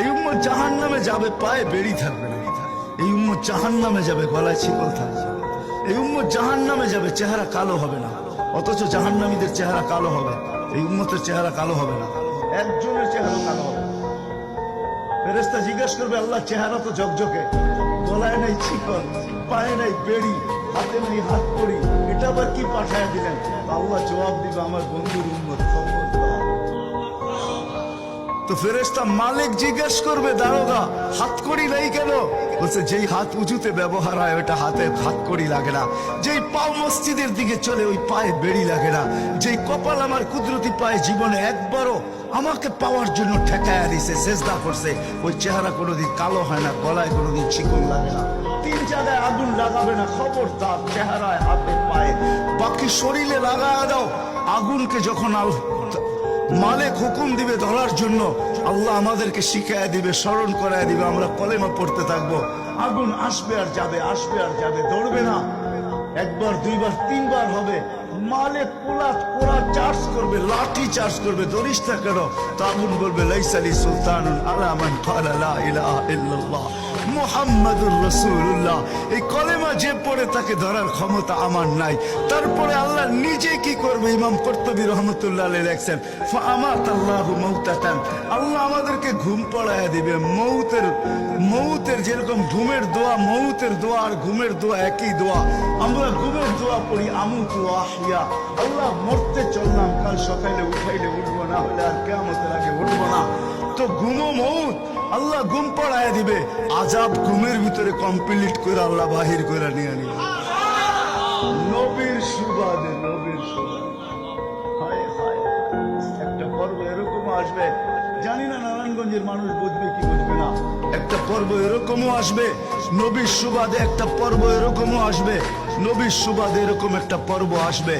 এই উম্মত জাহান্নামে যাবে, পায়ে বেড়ি থাকবে না। এই উম্মত জাহান্নামে যাবে, গলায় শিকল থাকবে। এই উম্মত জাহান্নামে যাবে, চেহারা কালো হবে না। অথচ জাহান্নামীদের চেহারা কালো হবে, এই উম্মতের চেহারা কালো হবে না। একজনের চেহারা কালো হবে। ফেরেশতা জিজ্ঞাসা করবে, আল্লাহ চেহারা তো ঝকঝকে, গলায় নাই শিকল, পায়ে নাই বেড়ি, হাতে নাই হাত করি, এটা আবার কি পাঠায় দিলেন? আল্লাহ জবাব দিবে, আমার বন্ধুর উম্মত, খবর দাও। তো ফেরেশতা মালিক জিজ্ঞেস করবে, দারোগা হাত কড়ি নাই কেন? বলছে, যেই হাত উঁচুতে ব্যবহার হয় ওটা হাতে হাত কড়ি লাগে না। যেই পাও মসজিদের দিকে চলে ওই পায়ে বেড়ি লাগে না। যেই কপাল আমার কুদরতি পায়ে জীবনে একবারও আমাকে পাওয়ার জন্য ঠেকায়া দিছে, সেজদা করছে, ওই চেহারা কোনোদিন কালো হয় না, গলায় কোনোদিন চিকন লাগে না। 3 জায়গায় আগুন লাগাবে না, খবরদার। চেহারায়, হাতে, পায়ে, বাকি শরীরে লাগায়া দাও। আগুনকে যখন মালিক হুকুম দিবে ধরার জন্য, আল্লাহ আমাদেরকে শিখায় দিবে, স্মরণ করায় দিবে, আমরা কলেমা পড়তে থাকবো। আগুন আসবে আর যাবে, আসবে আর যাবে, ধরবে না। একবার, দুইবার, 3 বার হবে। মালিক কোলা চার্জ করবে, লাঠি চার্জ করবে, ধরিস না কেন? তো আগুন বলবে, লাইসালি সুলতানুন আলা মান ক্বালা লা ইলাহা ইল্লাল্লাহ মুহাম্মাদুর রাসূলুল্লাহ। এই কলেমা যে পড়ে তাকে ধরার ক্ষমতা আমার নাই। তারপরে আল্লাহ নিজে কি করবে? ইমাম কুরতুবী রাহমাতুল্লাহ আলাইহি লেখেন, ফাআমাতাল্লাহু মাউতাতান, আল্লাহ আমাদেরকে ঘুম পড়ায় দিবে। মৌতের যেরকম ঘুমের দোয়া, মৌতের দোয়া আর ঘুমের দোয়া একই দোয়া। আমরা ঘুমের দোয়া পড়ি, আমুতু আহিয়া, আল্লাহ মরতে চললাম, কাল সকালে উঠাইলে উঠবো, না হলে আর কিয়ামতের আগে উঠবো না। তো ঘুমো মৌত, আল্লাহ ঘুম পড়ায় দিবে। আজাব ঘুমের ভিতরে কমপ্লিট করে আল্লাহ বাহির করে নিয়ে নিবে। নবীর সুবাদে, নবীর সুবাদে। হায় হায়, একটা পর্ব এরকমও আসবে, জানি না নারায়ণগঞ্জের মানুষ বুঝবে কি বুঝবে না। একটা পর্ব এরকমও আসবে, নবীর সুবাদে একটা পর্ব এরকমও আসবে, নবীর সুবাদে এরকম একটা পর্ব আসবে।